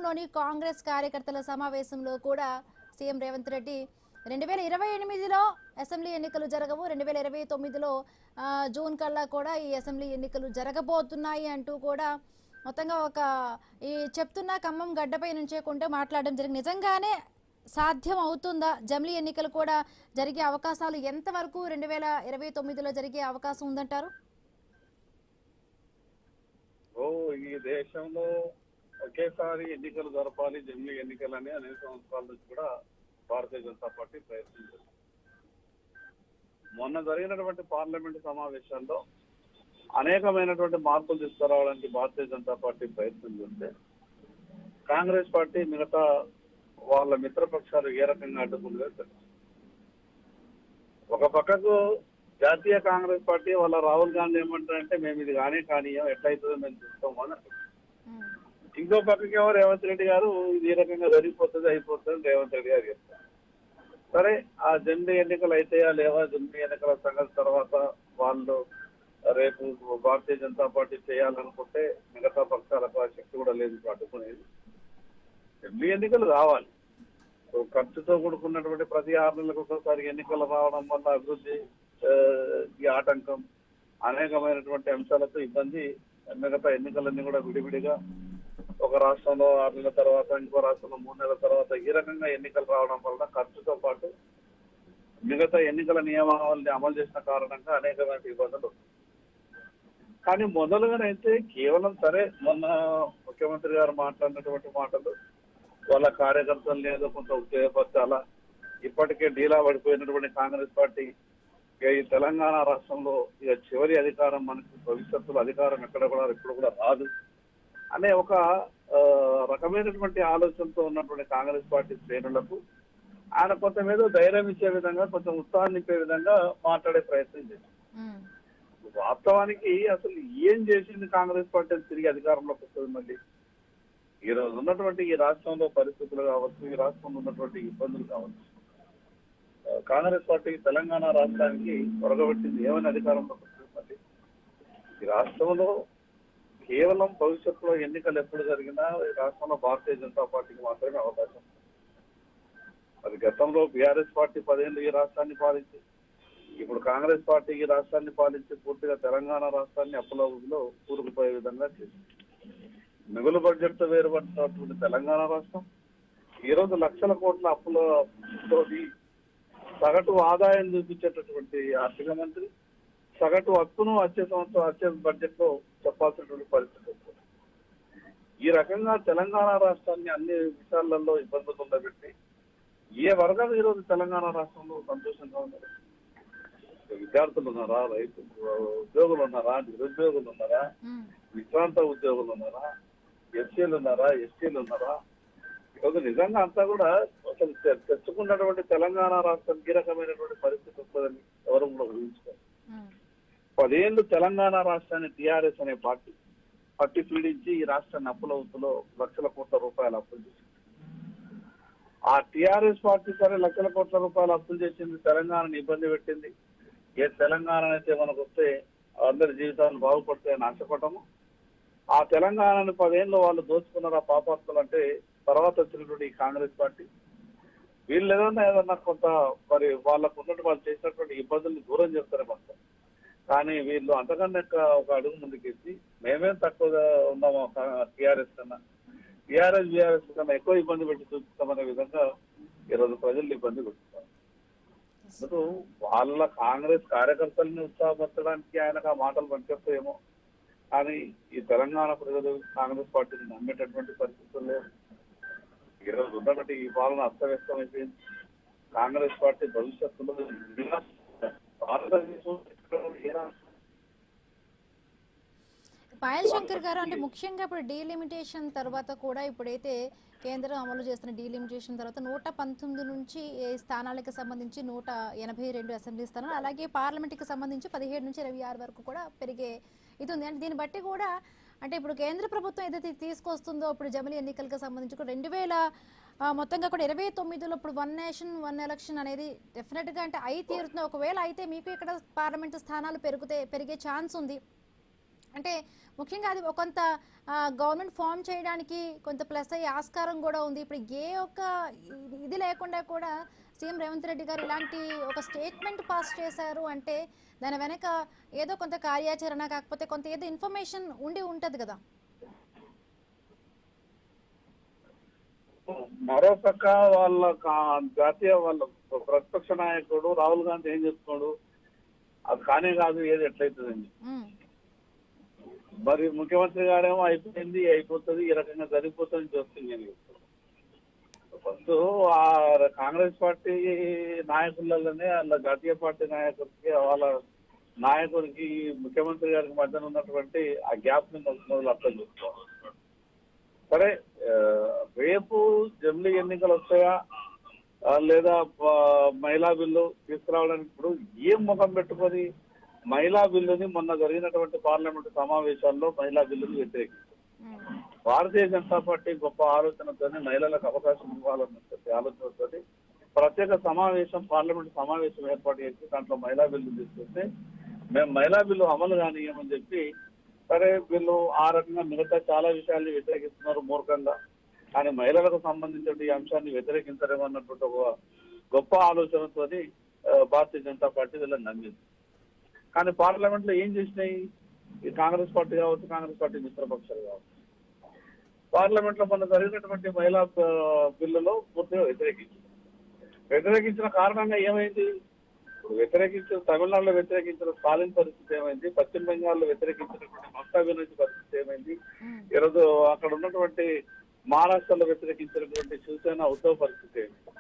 ఖమ్మంలోని కాంగ్రెస్ కార్యకర్తల సమావేశంలో కూడా సీఎం రేవంత్ రెడ్డి 2028లో అసెంబ్లీ ఎన్నికలు జరగవు, 2029లో జూన్ కల్లా కూడా ఈ అసెంబ్లీ ఎన్నికలు జరగబోతున్నాయి అంటూ కూడా మొత్తంగా ఒక ఈ చెప్తున్న ఖమ్మం గడ్డపై నుంచే కొంటే మాట్లాడడం జరిగింది. నిజంగానే సాధ్యం అవుతుందా? జమిలీ ఎన్నికలు కూడా జరిగే అవకాశాలు ఎంతవరకు 2029లో జరిగే అవకాశం ఉందంటారు? ఈ దేశంలో ఒకేసారి ఎన్నికలు జరపాలి, జమిలీ ఎన్నికలని అనేక సంవత్సరాల నుంచి కూడా భారతీయ జనతా పార్టీ ప్రయత్నించింది. మొన్న జరిగినటువంటి పార్లమెంటు సమావేశాల్లో అనేకమైనటువంటి మార్పులు తీసుకురావడానికి భారతీయ జనతా పార్టీ ప్రయత్నం చేస్తే కాంగ్రెస్ పార్టీ మిగతా వాళ్ళ మిత్రపక్షాలు ఏ రకంగా అడ్డుకుందో తెలుసు. ఒక పక్కకు జాతీయ కాంగ్రెస్ పార్టీ వాళ్ళ రాహుల్ గాంధీ ఏమంటారంటే మేము ఇది కానీయం ఎట్లయితుందో మేము చూస్తాము అని. ఇంకో పక్కకేమో రేవంత్ రెడ్డి గారు ఇది ఏ రకంగా జరిగిపోతుంది అయిపోతుంది రేవంత్ రెడ్డి గారు చెప్తారు. సరే, ఆ జమిలీ ఎన్నికలు అయితాయా లేవా, జమిలీ ఎన్నికల సంగతి తర్వాత వాళ్ళు రేపు భారతీయ జనతా పార్టీ చేయాలనుకుంటే మిగతా పక్షాలకు ఆ శక్తి కూడా లేదు అడ్డుకునేది. జమిలీ ఎన్నికలు రావాలి. ఖర్చుతో కూడుకున్నటువంటి ప్రతి 6 నెలలకు ఒకసారి ఎన్నికలు రావడం వల్ల అభివృద్ధి ఈ ఆటంకం, అనేకమైనటువంటి అంశాలతో ఇబ్బంది. మిగతా ఎన్నికలన్నీ కూడా విడివిడిగా ఒక రాష్ట్రంలో 6 నెలల తర్వాత, ఇంకో రాష్ట్రంలో 3 నెలల తర్వాత ఈ రకంగా ఎన్నికలు రావడం వల్ల ఖర్చుతో పాటు మిగతా ఎన్నికల నియమావళిని అమలు చేసిన కారణంగా అనేకమైన ఇబ్బందులు. కానీ మొదలుగానైతే కేవలం సరే మొన్న ముఖ్యమంత్రి గారు మాట్లాడినటువంటి మాటలు వాళ్ళ కార్యకర్తలు ఏదో కొంత ఉద్యోగపరచాలా, ఇప్పటికే డీలా పడిపోయినటువంటి కాంగ్రెస్ పార్టీ ఈ తెలంగాణ రాష్ట్రంలో ఇక చివరి అధికారం మనకి భవిష్యత్తులో అధికారం ఎప్పుడు కూడా రాదు అనే ఒక రకమైనటువంటి ఆలోచనతో ఉన్నటువంటి కాంగ్రెస్ పార్టీ శ్రేణులకు ఆయన కొంచెం ఏదో ధైర్యం ఇచ్చే విధంగా, కొంచెం ఉత్సాహం నింపే విధంగా మాట్లాడే ప్రయత్నం చేశారు. వాస్తవానికి అసలు ఏం చేసింది కాంగ్రెస్ పార్టీ తిరిగి అధికారంలోకి వస్తుంది? మళ్ళీ ఈ రోజు ఉన్నటువంటి ఈ రాష్ట్రంలో పరిస్థితులు కావచ్చు, ఈ రాష్ట్రంలో ఉన్నటువంటి ఇబ్బందులు కావచ్చు, కాంగ్రెస్ పార్టీ తెలంగాణ రాష్ట్రానికి ఒరగబెట్టింది ఏమని అధికారంలోకి వస్తుంది? మళ్ళీ ఈ రాష్ట్రంలో కేవలం భవిష్యత్తులో ఎన్నికలు ఎప్పుడు జరిగినా ఈ రాష్ట్రంలో భారతీయ జనతా పార్టీకి మాత్రమే అవకాశం. అది గతంలో బీఆర్ఎస్ పార్టీ 10 ఏళ్ళు ఈ రాష్ట్రాన్ని పాలించి, ఇప్పుడు కాంగ్రెస్ పార్టీ ఈ రాష్ట్రాన్ని పాలించి పూర్తిగా తెలంగాణ రాష్ట్రాన్ని అప్పుల ఊబిలో కూరుకుపోయే విధంగా చేసింది. మిగులు బడ్జెట్ తో వేరుపడినటువంటి తెలంగాణ రాష్ట్రం ఈ రోజు లక్షల కోట్ల అప్పులతో సగటు ఆదాయం చూపించేటటువంటి ఆర్థిక మంత్రి సగటు హక్కును వచ్చే బడ్జెట్ లో చెప్పాల్సినటువంటి పరిస్థితి వస్తుంది. ఈ రకంగా తెలంగాణ రాష్ట్రాన్ని అన్ని విషయాలలో ఇబ్బందులు ఉండబెట్టి ఏ వర్గం ఈ రోజు తెలంగాణ రాష్ట్రంలో సంతోషంగా ఉన్నారు? విద్యార్థులు ఉన్నారా, రైతులు ఉద్యోగులు ఉన్నారా, నిరుద్యోగులు ఉన్నారా, విశ్రాంత ఉద్యోగులు ఉన్నారా, ఎస్సీలు ఉన్నారా, ఎస్టీలు ఉన్నారా? ఈరోజు నిజంగా అంతా కూడా అసలు తెచ్చుకున్నటువంటి తెలంగాణ రాష్ట్రం ఈ రకమైనటువంటి పరిస్థితి వస్తుందని ఎవరు కూడా ఊహించుకోరు. 10 ఏళ్ళు తెలంగాణ రాష్ట్రాన్ని టీఆర్ఎస్ అనే పార్టీ పట్టి పీడించి ఈ రాష్ట్రాన్ని అప్పుల ఊతులో లక్షల కోట్ల రూపాయలు అప్పులు చేసింది. ఆ టీఆర్ఎస్ పార్టీ సరే లక్షల కోట్ల రూపాయలు అప్పులు చేసింది, తెలంగాణను ఇబ్బంది పెట్టింది. ఏ తెలంగాణ అయితే మనకు వస్తే అందరి జీవితాలు బాగుపడతాయని ఆశపడము. ఆ తెలంగాణను 10 ఏళ్ళు వాళ్ళు దోచుకున్నారు ఆ పాపాత్తులు. అంటే తర్వాత వచ్చినటువంటి ఈ కాంగ్రెస్ పార్టీ వీళ్ళు ఏదన్నా కొంత మరి వాళ్ళకు ఉన్నట్టు వాళ్ళు చేసినటువంటి ఇబ్బందుల్ని దూరం చేస్తారు మొత్తం. కానీ వీళ్ళు అంతకన్నా ఒక అడుగు ముందుకేసి మేమేం తక్కువగా ఉన్నామో టీఆర్ఎస్ కన్నా, బీఆర్ఎస్ కన్నా ఎక్కువ ఇబ్బంది పెట్టి చూపిస్తామనే విధంగా ఈరోజు ప్రజలు ఇబ్బంది పెడుతున్నారు. అందుకు వాళ్ళ కాంగ్రెస్ కార్యకర్తల్ని ఉత్సాహపరచడానికి ఆయనకు ఆ మాటలు పనిచేస్తాయేమో, కానీ ఈ తెలంగాణ ప్రజలు కాంగ్రెస్ పార్టీని నమ్మేటటువంటి పరిస్థితులు లేవు. ఈరోజు ఉన్నటువంటి ఈ పాలన అస్తవ్యస్తం అయిపోయింది. కాంగ్రెస్ పార్టీ భవిష్యత్తులో పాయల్ శంకర్ గారు, అంటే ముఖ్యంగా ఇప్పుడు డీలిమిటేషన్ తర్వాత కూడా ఇప్పుడైతే కేంద్రం అమలు చేస్తున్న డీలిమిటేషన్ తర్వాత 119 నుంచి స్థానాలకు సంబంధించి 182 అసెంబ్లీ స్థానాలు, అలాగే పార్లమెంట్కి సంబంధించి 17 నుంచి 26 వరకు కూడా పెరిగే ఇది ఉంది. అంటే దీన్ని బట్టి కూడా అంటే ఇప్పుడు కేంద్ర ప్రభుత్వం ఏదైతే తీసుకొస్తుందో ఇప్పుడు జమిలీ ఎన్నికలకు సంబంధించి కూడా 2000 మొత్తంగా కూడా 29లో ఇప్పుడు 1 నేషన్ 1 ఎలక్షన్ అనేది డెఫినెట్గా అంటే అయి తీరుతుంది. ఒకవేళ అయితే మీకు ఇక్కడ పార్లమెంటు స్థానాలు పెరిగే ఛాన్స్ ఉంది. అంటే ముఖ్యంగా అది కొంత గవర్నమెంట్ ఫామ్ చేయడానికి కొంత ప్లస్ అయ్యే ఆస్కారం కూడా ఉంది. ఇప్పుడు ఏ ఒక్క ఇది లేకుండా కూడా సీఎం రేవంత్ రెడ్డి గారు ఇలాంటి ఒక స్టేట్మెంట్ పాస్ చేశారు అంటే దాని వెనక ఏదో కొంత కార్యాచరణ కాకపోతే కొంత ఏదో ఇన్ఫర్మేషన్ ఉండి ఉంటది కదా. మరోపక్క వాళ్ళ జాతీయ వాళ్ళ ప్రతిపక్ష నాయకుడు రాహుల్ గాంధీ ఏం చెప్తున్నాడు, అది కానే కాదు ఏది ఎట్లయితుందండి. మరి ముఖ్యమంత్రి గారేమో అయిపోయింది అయిపోతుంది ఈ రకంగా జరిగిపోతుంది చూస్తుంది. ఫస్ట్ ఆ కాంగ్రెస్ పార్టీ నాయకులలోనే వాళ్ళ జాతీయ పార్టీ నాయకుడికి వాళ్ళ నాయకుడికి ముఖ్యమంత్రి గారికి మధ్యన ఉన్నటువంటి ఆ గ్యాప్ ని మొదలు అర్థం చూసుకోవాలి. సరే రేపు జమిలీ ఎన్నికలు వస్తాయా లేదా మహిళా బిల్లు తీసుకురావడానికి ఇప్పుడు ఏం ముఖం పెట్టుకొని మహిళా బిల్లుని మొన్న జరిగినటువంటి పార్లమెంటు సమావేశాల్లో మహిళా బిల్లుని వ్యతిరేకించారు. భారతీయ జనతా పార్టీ గొప్ప ఆలోచనతో మహిళలకు అవకాశం ఇవ్వాలన్నటువంటి ఆలోచనతో ప్రత్యేక సమావేశం పార్లమెంటు సమావేశం ఏర్పాటు చేసి దాంట్లో మహిళా బిల్లు తీసుకొస్తే మేము మహిళా బిల్లు అమలు కానియమని చెప్పి, సరే వీళ్ళు ఆ రకంగా మిగతా చాలా విషయాల్ని వ్యతిరేకిస్తున్నారు మూర్ఖంగా, కానీ మహిళలకు సంబంధించిన ఈ అంశాన్ని వ్యతిరేకించలేమన్నటువంటి ఒక గొప్ప ఆలోచనతో భారతీయ జనతా పార్టీ వీళ్ళని నమ్మింది. కానీ పార్లమెంట్ లో ఏం చేసినాయి ఈ కాంగ్రెస్ పార్టీ కావచ్చు, కాంగ్రెస్ పార్టీ మిత్రపక్షాలు కావచ్చు, పార్లమెంట్ లో మొన్న జరిగినటువంటి మహిళా బిల్లులో పూర్తిగా వ్యతిరేకించిన కారణంగా ఏమైంది, వ్యతిరేకించిన తమిళనాడులో వ్యతిరేకించిన స్టాలిన్ పరిస్థితి ఏమైంది, పశ్చిమ బెంగాల్లో వ్యతిరేకించినటువంటి మమతా బెనర్జీ పరిస్థితి ఏమైంది, ఈరోజు అక్కడ ఉన్నటువంటి మహారాష్ట్రలో వ్యతిరేకించినటువంటి శివసేన ఉద్ధవ్ పరిస్థితి ఏమైంది.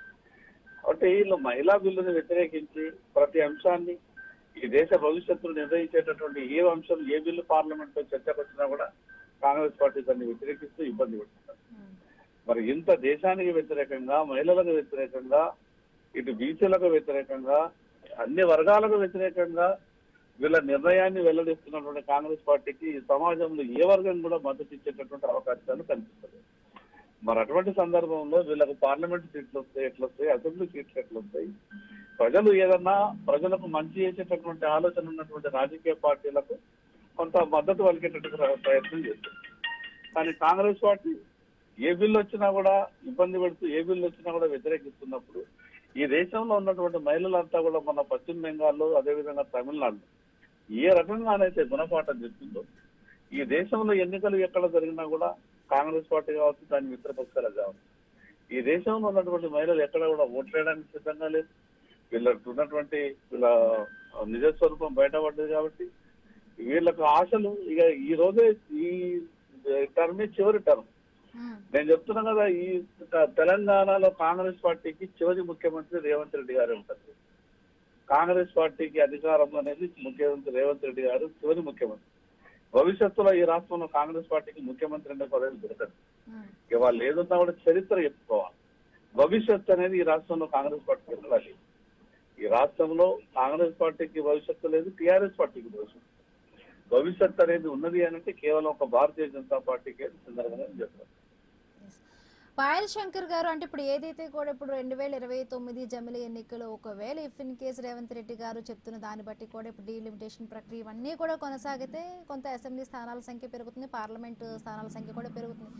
కాబట్టి వీళ్ళు మహిళా బిల్లుని వ్యతిరేకించి ప్రతి అంశాన్ని ఈ దేశ భవిష్యత్తును నిర్ణయించేటటువంటి ఏ అంశం ఏ బిల్లు పార్లమెంట్ లో చర్చకు వచ్చినా కూడా కాంగ్రెస్ పార్టీ దాన్ని వ్యతిరేకిస్తూ ఇబ్బంది పెడుతున్నారు. మరి ఇంత దేశానికి వ్యతిరేకంగా, మహిళలకు వ్యతిరేకంగా, ఇటు బీసీలకు వ్యతిరేకంగా, అన్ని వర్గాలకు వ్యతిరేకంగా వీళ్ళ నిర్ణయాన్ని వెల్లడిస్తున్నటువంటి కాంగ్రెస్ పార్టీకి ఈ సమాజంలో ఏ వర్గం కూడా మద్దతు ఇచ్చేటటువంటి అవకాశాలు కనిపిస్తుంది. మరి అటువంటి సందర్భంలో వీళ్ళకు పార్లమెంట్ సీట్లు వస్తాయి ఎట్లొస్తాయి, అసెంబ్లీ సీట్లు ఎట్లొస్తాయి, ప్రజలు ఏదన్నా ప్రజలకు మంచి చేసేటటువంటి ఆలోచన ఉన్నటువంటి రాజకీయ పార్టీలకు కొంత మద్దతు పలికేటట్టుగా ప్రయత్నం చేస్తుంది. కానీ కాంగ్రెస్ పార్టీ ఏ బిల్లు వచ్చినా కూడా ఇబ్బంది పెడుతూ, ఏ బిల్లు వచ్చినా కూడా వ్యతిరేకిస్తున్నప్పుడు ఈ దేశంలో ఉన్నటువంటి మహిళలంతా కూడా మన పశ్చిమ బెంగాల్లో అదేవిధంగా తమిళనాడులో ఏ రకంగానైతే గుణపాఠం చెప్తుందో, ఈ దేశంలో ఎన్నికలు ఎక్కడ జరిగినా కూడా కాంగ్రెస్ పార్టీ కావచ్చు, దాని మిత్రపక్షాలు కావచ్చు, ఈ దేశంలో ఉన్నటువంటి మహిళలు ఎక్కడ కూడా ఓట్లేయడానికి సిద్ధంగా లేదు. వీళ్ళకు ఉన్నటువంటి వీళ్ళ నిజస్వరూపం బయటపడ్డది. కాబట్టి వీళ్ళకు ఆశలు ఇక ఈ రోజే ఈ టర్మే చివరి టర్మ్. నేను చెప్తున్నా కదా, ఈ తెలంగాణలో కాంగ్రెస్ పార్టీకి చివరి ముఖ్యమంత్రి రేవంత్ రెడ్డి గారు ఉంటారు. కాంగ్రెస్ పార్టీకి అధికారం అనేది ముఖ్యమంత్రి రేవంత్ రెడ్డి గారు చివరి ముఖ్యమంత్రి. భవిష్యత్తులో ఈ రాష్ట్రంలో కాంగ్రెస్ పార్టీకి ముఖ్యమంత్రి అనే పదవి దొరకదు. ఇక వాళ్ళు ఏదన్నా కూడా చరిత్ర చెప్పుకోవాలి. భవిష్యత్తు అనేది ఈ రాష్ట్రంలో కాంగ్రెస్ పార్టీకి వెళ్ళాలి. ఈ రాష్ట్రంలో కాంగ్రెస్ పార్టీకి భవిష్యత్తు లేదు, టీఆర్ఎస్ పార్టీకి భవిష్యత్తు అనేది ఉన్నది అంటే కేవలం ఒక భారతీయ జనతా పార్టీకి సందర్భంగా చెప్తారు. పాయల్ శంకర్ గారు, అంటే ఇప్పుడు ఏదైతే కూడా ఇప్పుడు 2029 జమిలీ ఎన్నికలు ఒకవేళ if in case Revanth Reddy గారు చెప్తున్న దాన్ని బట్టి కూడా ఇప్పుడు డీలిమిటేషన్ ప్రక్రియ ఇవన్నీ కూడా కొనసాగితే కొంత అసెంబ్లీ స్థానాల సంఖ్య పెరుగుతుంది, పార్లమెంట్ స్థానాల సంఖ్య కూడా పెరుగుతుంది.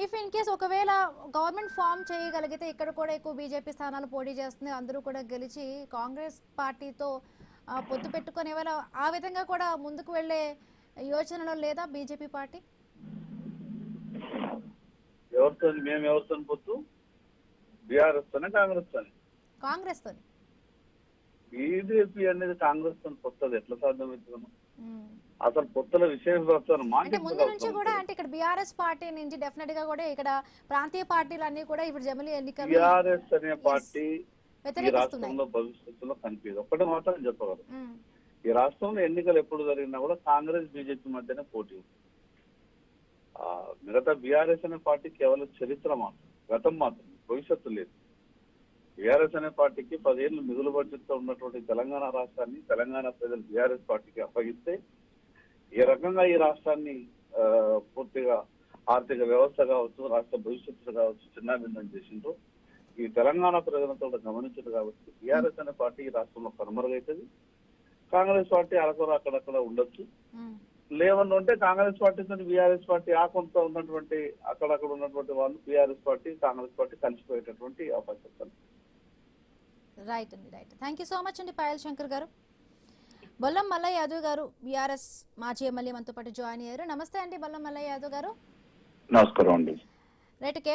ఇఫ్ ఇన్ కేస్ ఒకవేళ గవర్నమెంట్ ఫామ్ చేయగలిగితే ఇక్కడ కూడా ఎక్కువ బీజేపీ స్థానాలు పోటీ చేస్తుంది, అందరూ కూడా గెలిచి కాంగ్రెస్ పార్టీతో పొత్తు పెట్టుకునే వాళ్ళ ఆ విధంగా కూడా ముందుకు వెళ్లే యోచనలో లేదా బీజేపీ పార్టీ? ఎవరితో మేము ఎవరితో పొత్తు? బీఆర్ఎస్ తోనే కాంగ్రెస్ తోనే? కాంగ్రెస్ తోనే. బీజేపీ అనేది కాంగ్రెస్ తో పొత్తది ఎట్లా సాధ్యమవుతుందమ్మా? అసలు పొత్తుల విషయం అంటే ముందు నుంచి కూడా అంటే ఇక్కడ బీఆర్ఎస్ పార్టీ నుంచి డెఫినెట్ గా కూడా ఇక్కడ ప్రాంతీయ పార్టీలు అన్ని కూడా ఇప్పుడు జమిలీ ఎన్నికలు బీఆర్ఎస్ అనే పార్టీ ఈ రాష్ట్రంలో భవిష్యత్తులో కనిపించదు. ఒక్కటి మాత్రం చెప్పగలరు, ఈ రాష్ట్రంలో ఎన్నికలు ఎప్పుడు జరిగినా కూడా కాంగ్రెస్ బీజేపీ మధ్యనే పోటీ. మిగతా బీఆర్ఎస్ అనే పార్టీ కేవలం చరిత్ర మాత్రం, గతం మాత్రం, భవిష్యత్తు లేదు. బీఆర్ఎస్ అనే పార్టీకి 10 ఏళ్ళు మిగులు బడ్జెట్ తో ఉన్నటువంటి తెలంగాణ రాష్ట్రాన్ని తెలంగాణ ప్రజలు బీఆర్ఎస్ పార్టీకి అప్పగిస్తే ఏ రకంగా ఈ రాష్ట్రాన్ని పూర్తిగా ఆర్థిక వ్యవస్థ కావచ్చు, రాష్ట్ర భవిష్యత్తు కావచ్చు చిన్నాభిన్నం చేసిండ్రు ఈ తెలంగాణ ప్రజలతో గమనించారు. కాబట్టి బీఆర్ఎస్ అనే పార్టీ ఈ రాష్ట్రంలో కనుమరుగైతుంది. కాంగ్రెస్ పార్టీ అరకొర అక్కడక్కడ ఉండొచ్చు, లేవని ఉంటే కాంగ్రెస్ పార్టీ నుండి బీఆర్ఎస్ పార్టీ ఆ కొంత ఉన్నటువంటి అక్కడక్కడ ఉన్నటువంటి వాళ్ళు బీఆర్ఎస్ పార్టీ కాంగ్రెస్ పార్టీ కలిసిపోయేటటువంటి అవకాశం. రైట్ అండి, right. Thank you so much అండి పాయల్ శంకర్ గారు. బొల్లం మల్లయ్య యాదవ్ గారు బీఆర్ఎస్ మాజీ ఎమ్మెల్యే మనతో పాటు జాయిన్ అయ్యారు. నమస్తే అండి బొల్లం మల్లయ్య యాదవ్ గారు. నమస్కారం అండి. రైట్.